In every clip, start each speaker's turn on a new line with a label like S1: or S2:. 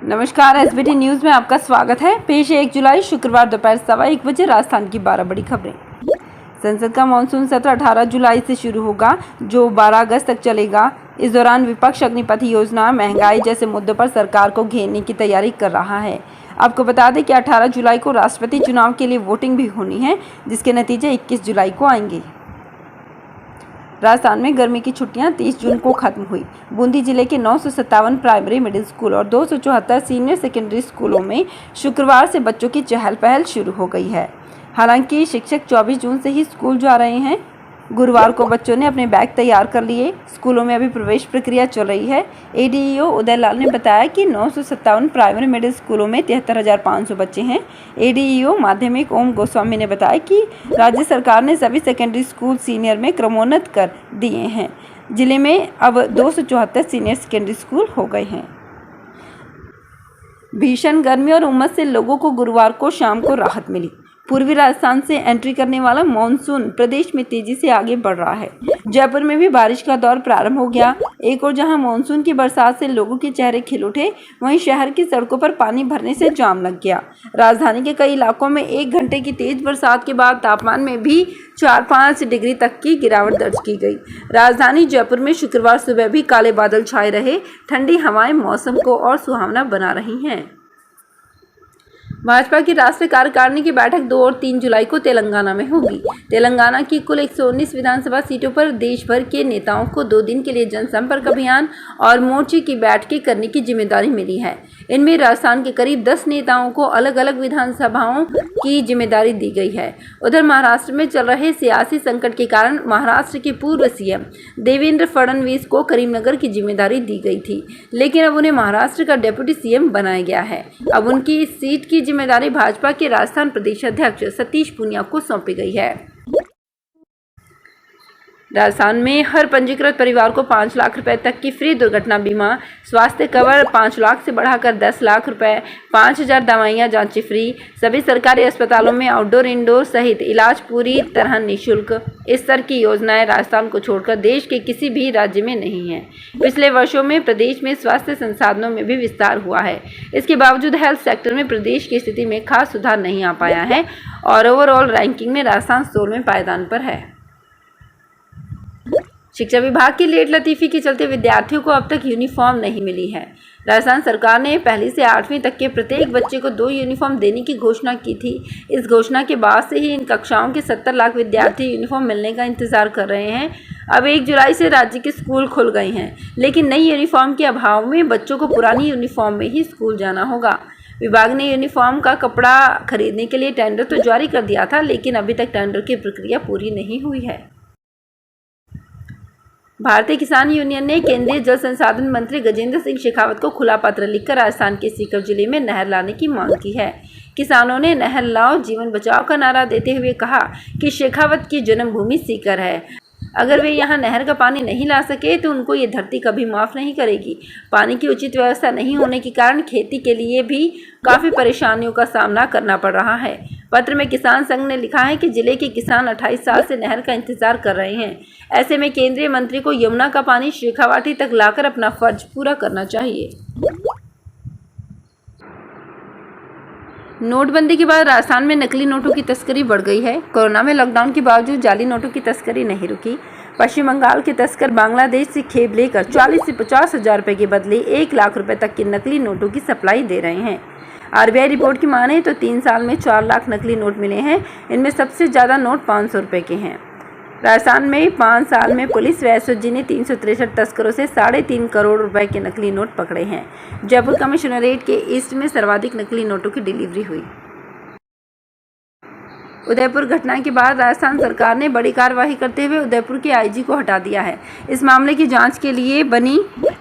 S1: नमस्कार, SBT news में आपका स्वागत है। पेश है 1 जुलाई शुक्रवार दोपहर 1:15 बजे राजस्थान की 12 बड़ी खबरें। संसद का मानसून सत्र 18 जुलाई से शुरू होगा, जो 12 अगस्त तक चलेगा। इस दौरान विपक्ष अग्निपथ योजना, महंगाई जैसे मुद्दों पर सरकार को घेरने की तैयारी कर रहा है। आपको बता दें कि 18 जुलाई को राष्ट्रपति चुनाव के लिए वोटिंग भी होनी है, जिसके नतीजे 21 जुलाई को आएंगे। राजस्थान में गर्मी की छुट्टियां 30 जून को खत्म हुई। बूंदी जिले के 957 प्राइमरी मिडिल स्कूल और 274 सीनियर सेकेंडरी स्कूलों में शुक्रवार से बच्चों की चहल पहल शुरू हो गई है। हालांकि शिक्षक 24 जून से ही स्कूल जा रहे हैं। गुरुवार को बच्चों ने अपने बैग तैयार कर लिए। स्कूलों में अभी प्रवेश प्रक्रिया चल रही है। एडीईओ उदय लाल ने बताया कि 957 प्राइमरी मिडिल स्कूलों में 73,500 बच्चे हैं। एडीईओ माध्यमिक ओम गोस्वामी ने बताया कि राज्य सरकार ने सभी सेकेंडरी स्कूल सीनियर में क्रमोन्नत कर दिए हैं। जिले में अब 274 सीनियर सेकेंडरी स्कूल हो गए हैं। भीषण गर्मी और उमस से लोगों को गुरुवार को शाम को राहत मिली। पूर्वी राजस्थान से एंट्री करने वाला मॉनसून प्रदेश में तेजी से आगे बढ़ रहा है। जयपुर में भी बारिश का दौर प्रारंभ हो गया। एक और जहां मॉनसून की बरसात से लोगों के चेहरे खिल उठे, वहीं शहर की सड़कों पर पानी भरने से जाम लग गया। राजधानी के कई इलाकों में 1 घंटे की तेज बरसात के बाद तापमान में भी 4-5 डिग्री तक की गिरावट दर्ज की गई। राजधानी जयपुर में शुक्रवार सुबह भी काले बादल छाए रहे। ठंडी हवाएं मौसम को और सुहावना बना रही हैं। भाजपा की राष्ट्रीय कार्यकारिणी की बैठक 2 और 3 जुलाई को तेलंगाना में होगी। तेलंगाना की कुल 119 विधानसभा सीटों पर देश भर के नेताओं को 2 दिन के लिए जनसंपर्क अभियान और मोर्चे की बैठकें करने की जिम्मेदारी मिली है। इनमें राजस्थान के करीब 10 नेताओं को अलग अलग विधानसभाओं की जिम्मेदारी दी गई है। उधर महाराष्ट्र में चल रहे सियासी संकट के कारण महाराष्ट्र के पूर्व सीएम देवेंद्र फडणवीस को करीमनगर की जिम्मेदारी दी गई थी, लेकिन अब उन्हें महाराष्ट्र का डिप्टी सीएम बनाया गया है। अब उनकी इस सीट की जिम्मेदारी भाजपा के राजस्थान प्रदेश अध्यक्ष सतीश पूनिया को सौंपी गई है। राजस्थान में हर पंजीकृत परिवार को 5 लाख रुपए तक की फ्री दुर्घटना बीमा, स्वास्थ्य कवर 5 लाख से बढ़ाकर 10 लाख रुपए, 5,000 दवाइयाँ जांचें फ्री। सभी सरकारी अस्पतालों में आउटडोर इंडोर सहित इलाज पूरी तरह निःशुल्क। इस तरह की योजनाएं राजस्थान को छोड़कर देश के किसी भी राज्य में नहीं है। पिछले वर्षों में प्रदेश में स्वास्थ्य संसाधनों में भी विस्तार हुआ है। इसके बावजूद हेल्थ सेक्टर में प्रदेश की स्थिति में खास सुधार नहीं आ पाया है और ओवरऑल रैंकिंग में राजस्थान 16वें पायदान पर है। शिक्षा विभाग की लेट लतीफी के चलते विद्यार्थियों को अब तक यूनिफॉर्म नहीं मिली है। राजस्थान सरकार ने 1 से 8वीं तक के प्रत्येक बच्चे को 2 यूनिफॉर्म देने की घोषणा की थी। इस घोषणा के बाद से ही इन कक्षाओं के 70 लाख विद्यार्थी यूनिफॉर्म मिलने का इंतजार कर रहे हैं। अब 1 जुलाई से राज्य के स्कूल खुल गए हैं, लेकिन नई यूनिफॉर्म के अभाव में बच्चों को पुरानी यूनिफॉर्म में ही स्कूल जाना होगा। विभाग ने यूनिफॉर्म का कपड़ा खरीदने के लिए टेंडर तो जारी कर दिया था, लेकिन अभी तक टेंडर की प्रक्रिया पूरी नहीं हुई है। भारतीय किसान यूनियन ने केंद्रीय जल संसाधन मंत्री गजेंद्र सिंह शेखावत को खुला पत्र लिखकर राजस्थान के सीकर जिले में नहर लाने की मांग की है। किसानों ने नहर लाओ जीवन बचाओ का नारा देते हुए कहा कि शेखावत की जन्मभूमि सीकर है। अगर वे यहां नहर का पानी नहीं ला सके तो उनको ये धरती कभी माफ़ नहीं करेगी। पानी की उचित व्यवस्था नहीं होने के कारण खेती के लिए भी काफ़ी परेशानियों का सामना करना पड़ रहा है। पत्र में किसान संघ ने लिखा है कि जिले के किसान 28 साल से नहर का इंतजार कर रहे हैं। ऐसे में केंद्रीय मंत्री को यमुना का पानी शेखावाटी तक लाकर अपना फर्ज पूरा करना चाहिए। नोटबंदी के बाद राजस्थान में नकली नोटों की तस्करी बढ़ गई है। कोरोना में लॉकडाउन के बावजूद जाली नोटों की तस्करी नहीं रुकी। पश्चिम बंगाल के तस्कर बांग्लादेश से खेप लेकर 40 से 50 हजार रुपए के बदले 1 लाख रुपए तक के नकली नोटों की सप्लाई दे रहे हैं। आरबीआई रिपोर्ट की माने तो 3 साल में 4 लाख नकली नोट मिले हैं। इनमें सबसे ज़्यादा नोट 500 रुपये के हैं। राजस्थान में 5 साल में पुलिस व एसओजी ने 363 तस्करों से 3.5 करोड़ रुपए के नकली नोट पकड़े हैं। जयपुर कमिश्नरेट के ईस्ट में सर्वाधिक नकली नोटों की डिलीवरी हुई। उदयपुर घटना के बाद राजस्थान सरकार ने बड़ी कार्रवाई करते हुए उदयपुर के आईजी को हटा दिया है। इस मामले की जांच के लिए बनी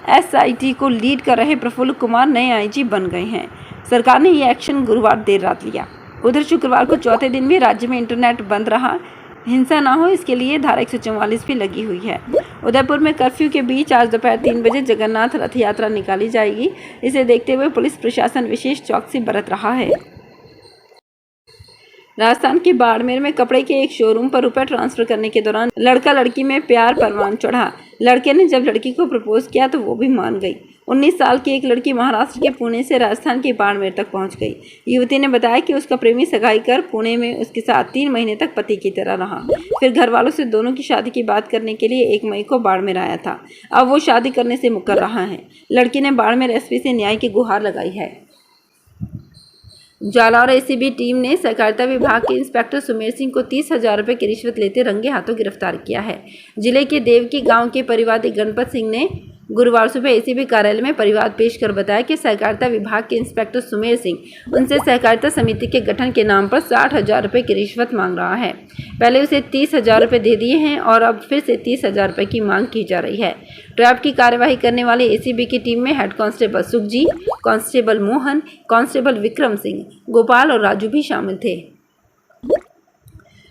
S1: एसआईटी को लीड कर रहे प्रफुल्ल कुमार नए आईजी बन गए हैं। सरकार ने ये एक्शन गुरुवार देर रात लिया। उधर शुक्रवार को चौथे दिन भी राज्य में इंटरनेट बंद रहा। हिंसा ना हो इसके लिए धारा 144 भी लगी हुई है। उदयपुर में कर्फ्यू के बीच आज दोपहर 3 बजे जगन्नाथ रथ यात्रा निकाली जाएगी। इसे देखते हुए पुलिस प्रशासन विशेष चौकसी बरत रहा है। राजस्थान के बाड़मेर में कपड़े के एक शोरूम पर रुपए ट्रांसफर करने के दौरान लड़का लड़की में प्यार परवान चढ़ा। लड़के ने जब लड़की को प्रपोज किया तो वो भी मान गई 19 साल की एक लड़की महाराष्ट्र के पुणे से राजस्थान के बाड़मेर तक पहुंच गई। युवती ने बताया कि उसका प्रेमी सगाई कर पुणे में उसके साथ 3 महीने तक पति की तरह रहा। फिर घर वालों से दोनों की शादी की बात करने के लिए 1 मई को बाड़मेर आया था। अब वो शादी करने से मुकर रहा है। लड़की ने बाड़मेर एसपी से न्याय की गुहार लगाई है। जालौर एसीबी टीम ने सहकारिता विभाग के इंस्पेक्टर सुमेर सिंह को 30,000 रुपये की रिश्वत लेते रंगे हाथों गिरफ्तार किया है। जिले के देवकी गांव के परिवादी गणपत सिंह ने गुरुवार सुबह एसीबी कार्यालय में परिवाद पेश कर बताया कि सहकारिता विभाग के इंस्पेक्टर सुमेर सिंह उनसे सहकारिता समिति के गठन के नाम पर 60,000 रुपये की रिश्वत मांग रहा है। पहले उसे 30,000 रुपये दे दिए हैं और अब फिर से 30,000 रुपये की मांग की जा रही है। ट्रैप की कार्यवाही करने वाले एसीबी की टीम में head constable Sukhji, constable Mohan, constable Vikram Singh, Gopal और राजू भी शामिल थे।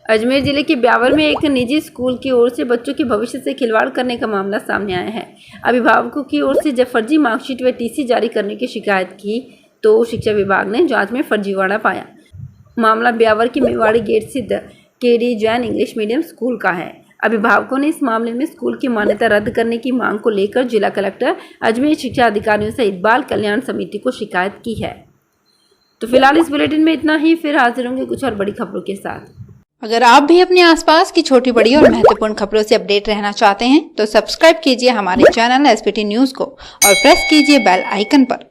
S1: अजमेर जिले के ब्यावर में एक निजी स्कूल की ओर से बच्चों के भविष्य से खिलवाड़ करने का मामला सामने आया है। अभिभावकों की ओर से जब फर्जी मार्कशीट व टीसी जारी करने की शिकायत की तो शिक्षा विभाग ने जांच में फर्जीवाड़ा पाया। मामला ब्यावर के मेवाड़ी गेट स्थित KD Jain English medium school का है। अभिभावकों ने इस मामले में स्कूल की मान्यता रद्द करने की मांग को लेकर जिला कलेक्टर अजमेर शिक्षा अधिकारियों सहित बाल कल्याण समिति को शिकायत की है। तो फिलहाल इस बुलेटिन में इतना ही। फिर हाजिर होंगे कुछ और बड़ी खबरों के साथ।
S2: अगर आप भी अपने आसपास की छोटी बड़ी और महत्वपूर्ण खबरों से अपडेट रहना चाहते हैं तो सब्सक्राइब कीजिए हमारे चैनल एसपीटी न्यूज को और प्रेस कीजिए बेल आइकन पर।